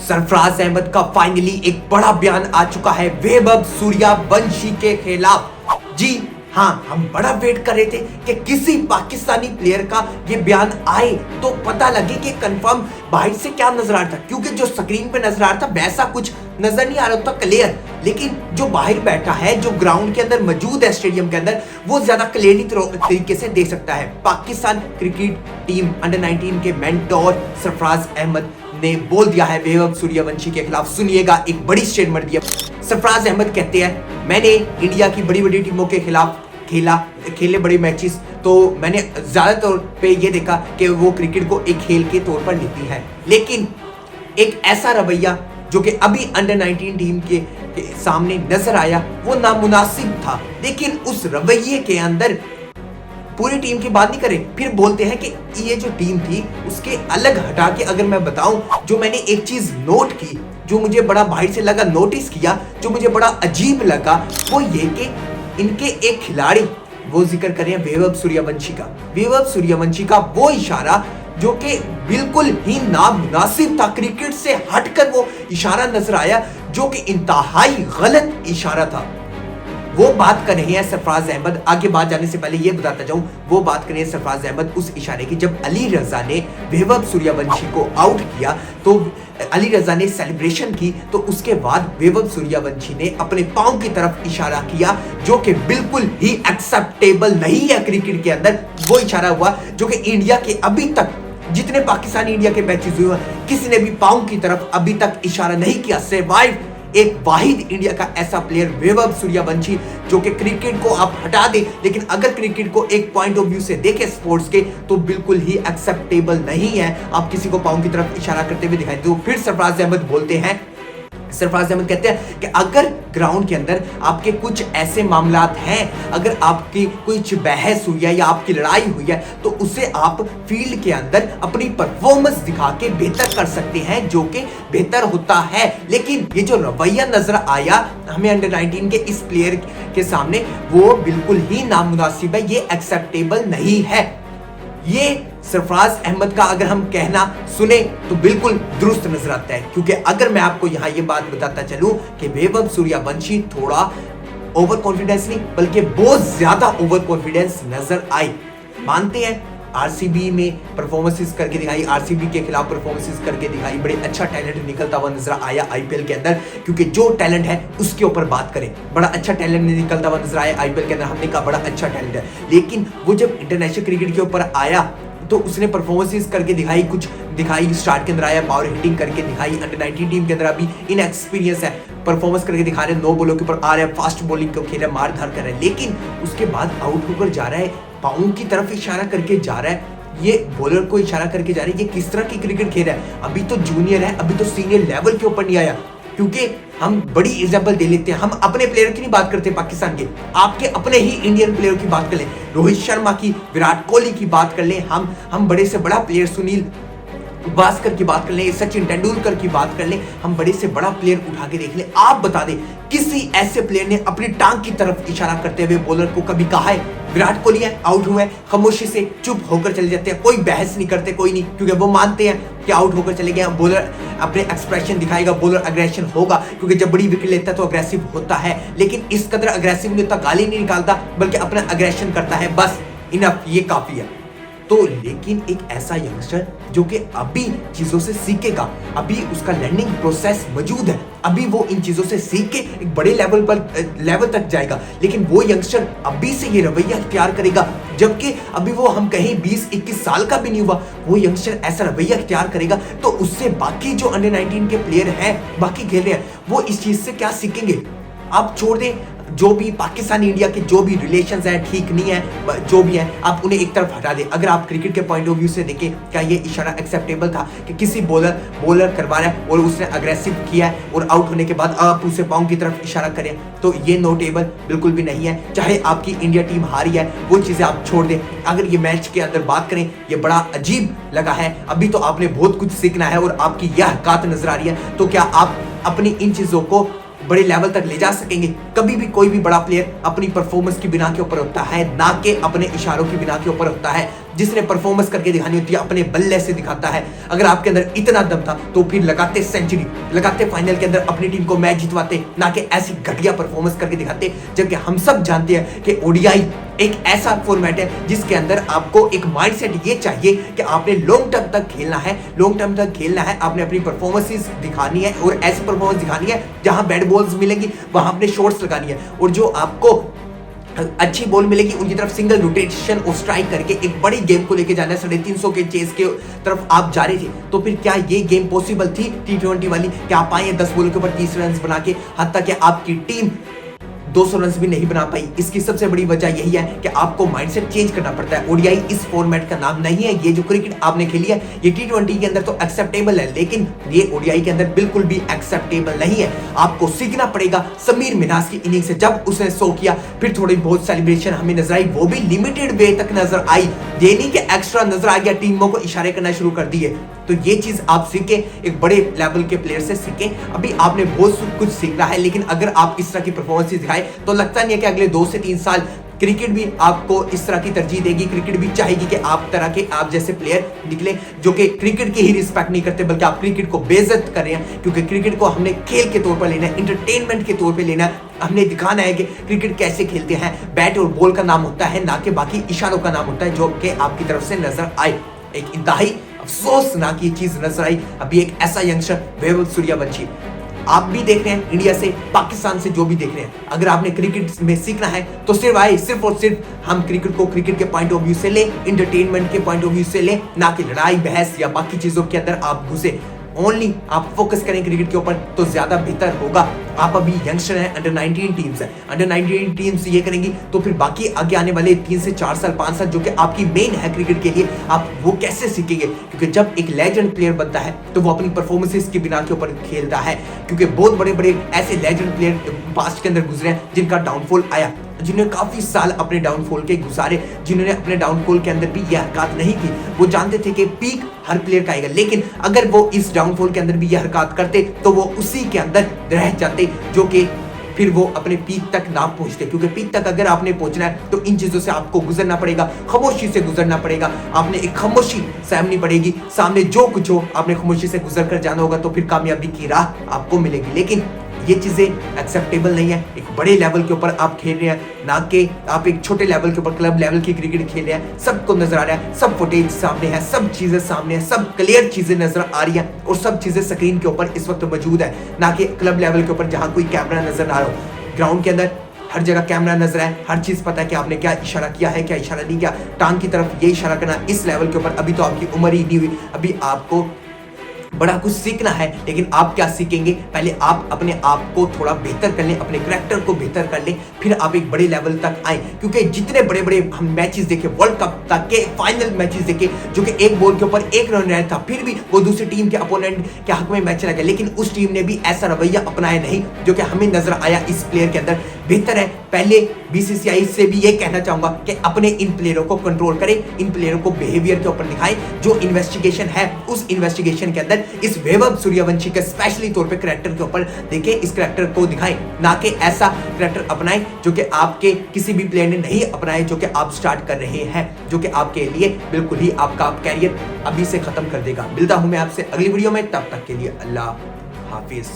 सरफराज अहमद का फाइनली एक बड़ा बयान आ चुका है वैभव सूर्यवंशी के खिलाफ। जी हाँ, हम बड़ा वेट कर रहे थे कि किसी पाकिस्तानी प्लेयर का ये बयान आए तो पता लगे कि कंफर्म बाहर से क्या नजर आ रहा था, क्योंकि जो स्क्रीन पे नजर आ रहा था वैसा कुछ नजर नहीं आ रहा था क्लियर, लेकिन जो बाहर बैठा है, जो ग्राउंड के अंदर मौजूद है स्टेडियम के अंदर, वो ज्यादा क्लियरली तरीके से देख सकता है। पाकिस्तान क्रिकेट टीम अंडर 19 के मेंटोर सरफराज अहमद ने बोल दिया है वैभव सूर्यवंशी के खिलाफ। सुनिएगा, एक बड़ी स्टेटमेंट दिया। सरफराज अहमद कहते हैं, मैंने इंडिया की बड़ी बड़ी टीमों के खिलाफ खेले बड़े मैचेस, तो मैंने ज्यादातर पे ये देखा कि वो क्रिकेट को एक खेल के तौर पर लेती है, लेकिन एक ऐसा रवैया जो कि अभी अंडर 19 टीम के सामने नजर आया वो नामुनासिब था। लेकिन उस रवैये के अंदर पूरी टीम की बात नहीं करें, फिर बोलते हैं कि ये जो टीम थी उसके अलग हटा के अगर मैं बताऊं, जो मैंने एक चीज नोट की, जो मुझे बड़ा बाहर से लगा, नोटिस किया, जो मुझे बड़ा अजीब लगा, वो ये कि इनके एक खिलाड़ी, वो जिक्र करें वैभव सूर्यवंशी का, वैभव सूर्यवंशी का वो इशारा जो कि बिल्कुल ही नामुनासिब था, क्रिकेट से हटकर वो इशारा नजर आया जो कि इंतहाई गलत इशारा था। वो बात कर रहे हैं सरफराज अहमद। आगे बात जाने से पहले ये बताता जाऊं, वो बात कर रहे हैं सरफराज अहमद उस इशारे की जब अली रजा ने वैभव सूर्यवंशी को आउट किया, तो अली रजा ने सेलिब्रेशन की, तो उसके बाद वैभव सूर्यवंशी ने अपने पांव की तरफ इशारा किया जो कि बिल्कुल ही एक्सेप्टेबल नहीं है क्रिकेट के अंदर। वो इशारा हुआ जो कि इंडिया के अभी तक जितने पाकिस्तानी इंडिया के मैचेस हुए किसी ने भी पांव की तरफ अभी तक इशारा नहीं किया। सिवाय एक वाहिद इंडिया का ऐसा प्लेयर वैभव सूर्यवंशी, जो कि क्रिकेट को आप हटा दे, लेकिन अगर क्रिकेट को एक पॉइंट ऑफ व्यू से देखें स्पोर्ट्स के, तो बिल्कुल ही एक्सेप्टेबल नहीं है आप किसी को पांव की तरफ इशारा करते हुए दिखाई दो। फिर सरफराज अहमद बोलते हैं, सरफराज अहमद कहते हैं कि अगर ग्राउंड के अंदर आपके कुछ ऐसे मामलात हैं, अगर आपकी कुछ बहस हुई है या आपकी लड़ाई हुई है, तो उसे आप फील्ड के अंदर अपनी परफॉर्मेंस दिखा के बेहतर कर सकते हैं, जो कि बेहतर होता है। लेकिन ये जो रवैया नजर आया हमें अंडर 19 के इस प्लेयर के सामने, वो बिल्कुल ही नामुनासिब है, ये एक्सेप्टेबल नहीं है। ये सरफराज अहमद का अगर हम कहना सुने तो बिल्कुल दुरुस्त नजर आता है, क्योंकि अगर मैं आपको यहां ये बात बताता चलूं कि वैभव सूर्यवंशी थोड़ा ओवर कॉन्फिडेंस नहीं बल्कि बहुत ज्यादा ओवर कॉन्फिडेंस नजर आई। मानते हैं आरसीबी में परफॉर्मेंसेस करके दिखाई, आरसीबी के खिलाफ परफॉर्मेंसेस करके दिखाई, बड़े अच्छा टैलेंट निकलता हुआ नजर आया आईपीएल के अंदर, क्योंकि जो टैलेंट है उसके ऊपर बात करें, बड़ा अच्छा टैलेंट निकलता हुआ नजर आया आईपीएल के अंदर, हमने कहा बड़ा अच्छा टैलेंट है। लेकिन वो जब इंटरनेशनल क्रिकेट के ऊपर आया तो उसने परफॉर्मेंसेस करके दिखाई, कुछ दिखाई, स्टार्ट के अंदर आया, पावर हिटिंग करके दिखाई, अंडर 19 टीम के अंदर अभी इनएक्सपीरियंस है, परफॉर्मेंस करके दिखा रहे हैं, 9 बॉलों के ऊपर आ रहा है, फास्ट बॉलिंग को खेल रहा है, मार धार कर रहा है, लेकिन उसके बाद आउट होकर जा रहा है, पाउंड की तरफ इशारा करके जा रहा है, ये बॉलर को इशारा करके जा रही है। ये किस तरह की क्रिकेट खेल रहा है? अभी तो जूनियर है, अभी तो सीनियर लेवल के ऊपर नहीं आया। क्योंकि हम बड़ी एग्जांपल दे लेते हैं, हम अपने प्लेयर की नहीं बात करते पाकिस्तान के, आपके अपने ही इंडियन प्लेयर की बात कर लें, रोहित शर्मा की, विराट कोहली की बात कर लें, हम बड़े से बड़ा प्लेयर सुनील गावस्कर की बात कर लें, सचिन तेंदुलकर की बात कर लें, हम बड़े से बड़ा प्लेयर उठा के देख लें, आप बता दें किसी ऐसे प्लेयर ने अपनी टांग की तरफ इशारा करते हुए बॉलर को कभी कहा है? विराट कोहली है, आउट हुए, खामोशी से चुप होकर चले जाते हैं, कोई बहस नहीं करते, कोई नहीं, क्योंकि वो मानते हैं कि आउट होकर चले गए, बॉलर अपने एक्सप्रेशन दिखाएगा, बॉलर अग्रेशन होगा, क्योंकि जब बड़ी विकेट लेता है तो अग्रेसिव होता है, लेकिन इस कदर अग्रेसिव नहीं होता, गाली नहीं निकालता, बल्कि अपना अग्रेशन करता है, बस इनफ, ये काफी है। तो लेकिन एक ऐसा यंगस्टर जो कि अभी चीजों से सीखेगा, अभी उसका लर्निंग प्रोसेस मौजूद है, अभी वो इन चीजों से सीख के एक बड़े लेवल तक जाएगा, लेकिन वो यंगस्टर अभी से ये रवैया इख्तियार करेगा, जबकि अभी वो हम कहीं 20-21 साल का भी नहीं हुआ, वो यंगस्टर ऐसा रवैया इख्तियार करेगा, तो उससे बाकी जो अंडर 19 के प्लेयर हैं, बाकी खेल रहे हैं, वो इस चीज से क्या सीखेंगे? आप छोड़ दें, जो भी पाकिस्तानी इंडिया के जो भी रिलेशंस हैं ठीक नहीं है, जो भी है आप उन्हें एक तरफ हटा दें। अगर आप क्रिकेट के पॉइंट ऑफ व्यू से देखें, क्या ये इशारा एक्सेप्टेबल था कि किसी बॉलर करवा रहा है और उसने अग्रेसिव किया है और आउट होने के बाद आप उसे पांव की तरफ इशारा करें? तो ये नोटेबल बिल्कुल भी नहीं है। चाहे आपकी इंडिया टीम हारी है, वो चीजें आप छोड़ दें, अगर ये मैच के अंदर बात करें, ये बड़ा अजीब लगा है। अभी तो आपने बहुत कुछ सीखना है और आपकी यह हरकत नजर आ रही है, तो क्या आप अपनी इन चीजों को बड़े लेवल तक ले जा सकेंगे? कभी भी कोई भी बड़ा प्लेयर अपनी परफॉर्मेंस की बिना के ऊपर होता है, ना कि अपने इशारों की बिना के ऊपर होता है। जिसने परफॉर्मेंस करके दिखानी होती है अपने बल्ले से दिखाता है। अगर आपके अंदर इतना दम था तो फिर लगाते सेंचुरी, लगाते फाइनल के अंदर अपनी टीम को मैच जितवाते, ना कि ऐसी घटिया परफॉर्मेंस करके दिखाते। जबकि हम सब जानते हैं कि ओडीआई एक ऐसा फॉर्मेट है जिसके अंदर आपको एक माइंडसेट ये चाहिए कि आपने लॉन्ग टर्म तक खेलना है, लॉन्ग टर्म तक खेलना है, आपने अपनी परफॉर्मेंसेस दिखानी है और ऐसी परफॉर्मेंस दिखानी है जहां बैड बॉल्स मिलेंगी वहां आपने शॉट्स लगानी है, और जो आपको अच्छी बॉल मिलेगी उनकी तरफ सिंगल रोटेशन और स्ट्राइक करके एक बड़ी गेम को लेके जाना है। 350 के चेस के तरफ आप जा रहे थे, तो फिर क्या ये गेम पॉसिबल थी T20 वाली? क्या आप पाए 10 बॉल के ऊपर 30 रन बना के? हद तक कि आपकी टीम 200 रन भी नहीं बना पाई। इसकी सबसे बड़ी वजह यही है कि आपको माइंडसेट चेंज करना पड़ता है। ओडीआई इस फॉर्मेट का नाम नहीं है। ये जो क्रिकेट आपने खेली है ये T20 के अंदर तो एक्सेप्टेबल है, लेकिन ये ओडीआई के अंदर बिल्कुल भी एक्सेप्टेबल नहीं है। आपको सीखना पड़ेगा समीर मिन्हास की इनिंग से। जब उसने 100 किया फिर थोड़ी बहुत सेलिब्रेशन हमें नजर आई, वो भी लिमिटेड वे तक नजर आई, ये नहीं कि एक्स्ट्रा नजर आ गया, टीमों को इशारे करना शुरू कर दिए। तो ये चीज आप सीखे, एक बड़े लेवल के प्लेयर से सीखे। अभी आपने बहुत कुछ सीखना है, लेकिन अगर आप इस तरह की परफॉर्मेंस दिखाए तो लगता नहीं है कि अगले 2 से 3 साल क्रिकेट भी आपको इस तरह की तरजीह देगी। क्रिकेट भी चाहेगी कि आप जैसे प्लेयर निकले जो कि क्रिकेट की ही रिस्पेक्ट नहीं करते, बल्कि आप क्रिकेट को बेइज्जत कर रहे हैं। क्योंकि क्रिकेट को हमने खेल के तौर पर लेना है, इंटरटेनमेंट के तौर पर लेना है। हमने दिखाना है कि क्रिकेट कैसे खेलते हैं। बैट और बॉल का नाम होता है, ना कि बाकी इशारों का नाम होता है जो कि आपकी तरफ से नजर आए। एक इंतहाई अफसोसनाक ये चीज नजर आई अभी एक ऐसा यंगस्टर वैभव सूर्यवंशी। आप भी देख रहे हैं, इंडिया से पाकिस्तान से जो भी देख रहे हैं, अगर आपने क्रिकेट में सीखना है तो सिर्फ और सिर्फ हम क्रिकेट को क्रिकेट के पॉइंट ऑफ व्यू से ले, इंटरटेनमेंट के पॉइंट ऑफ व्यू से ले, ना कि लड़ाई बहस या बाकी चीजों के अंदर आप घुसे। ओनली आप फोकस करें क्रिकेट के ऊपर तो ज्यादा बेहतर होगा। आप अभी यंगस्टर हैं, अंडर 19 टीम्स है, अंडर 19 टीम्स ये करेंगी तो फिर बाकी आगे आने वाले 3 से 4 साल 5 साल जो कि आपकी मेन है क्रिकेट के लिए, आप वो कैसे सीखेंगे? क्योंकि जब एक लेजेंड प्लेयर बनता है तो वो अपनी परफॉर्मेंसेस की बिना के ऊपर खेलता है। क्योंकि बहुत बड़े बड़े ऐसे लेजेंड प्लेयर पास्ट के अंदर गुजरे हैं जिनका डाउनफॉल आया, जिन्होंने काफी साल अपने डाउनफॉल के गुजारे, जिन्होंने अपने डाउनफॉल के अंदर भी यह हरकत नहीं की। वो जानते थे कि पीक हर प्लेयर का आएगा, लेकिन अगर वो इस डाउनफॉल के अंदर भी यह हरकत करते तो वो उसी के अंदर रह जाते, जो कि फिर वो अपने पीक तक ना पहुंचते। क्योंकि पीक तक अगर आपने पहुंचना है तो इन चीजों से आपको गुजरना पड़ेगा, खामोशी से गुजरना पड़ेगा। आपने एक खामोशी सहनी पड़ेगी, सामने जो कुछ हो आपने खामोशी से गुजर कर जाना होगा, तो फिर कामयाबी की राह आपको मिलेगी। लेकिन ये चीजें एक्सेप्टेबल नहीं है। एक बड़े लेवल के ऊपर आप खेल रहे हैं, ना कि आप एक छोटे लेवल के ऊपर क्लब लेवल की क्रिकेट खेल रहे हैं। सबको नजर आ रहा है, सब फुटेज सामने है, सब चीजें सामने है, सब क्लियर चीजें नजर आ रही हैं और सब चीजें स्क्रीन के ऊपर इस वक्त मौजूद है, ना कि क्लब लेवल के ऊपर जहां कोई कैमरा नजर ना आ रहा हो। ग्राउंड के अंदर हर जगह कैमरा नजर है, हर चीज पता है कि आपने क्या इशारा किया है, क्या इशारा नहीं किया। टांग की तरफ ये इशारा करना इस लेवल के ऊपर, अभी तो आपकी उम्र ही नहीं हुई, अभी आपको बड़ा कुछ सीखना है। लेकिन आप क्या सीखेंगे? पहले आप अपने आप को थोड़ा बेहतर कर लें, अपने करैक्टर को बेहतर कर लें, फिर आप एक बड़े लेवल तक आए। क्योंकि जितने बड़े बड़े हम मैचेस देखे, वर्ल्ड कप तक के फाइनल मैचेस देखे, जो कि एक बॉल के ऊपर 1 रन रहा था, फिर भी वो दूसरी टीम के अपोनेंट के हक में मैच चला गया, लेकिन उस टीम ने भी ऐसा रवैया अपनाया नहीं जो कि हमें नजर आया इस प्लेयर के अंदर। बेहतर है पहले बीसीसीआई से भी ये कहना चाहूंगा कि अपने इन प्लेयरों को कंट्रोल करें, इन प्लेयरों को बिहेवियर के ऊपर दिखाएं। जो इन्वेस्टिगेशन है उस इन्वेस्टिगेशन के अंदर इस वैभव सूर्यवंशी के स्पेशली तौर पे करैक्टर के ऊपर देखें, इस करैक्टर को दिखाएं, ना कि ऐसा करैक्टर अपनाएं जो कि आपके किसी भी प्लेयर ने नहीं अपनाए, जो कि आप स्टार्ट कर रहे हैं, जो कि आपके लिए बिल्कुल ही आपका कैरियर अभी से खत्म कर देगा। मिलता हूं मैं आपसे अगली वीडियो में, तब तक के लिए अल्लाह हाफिज।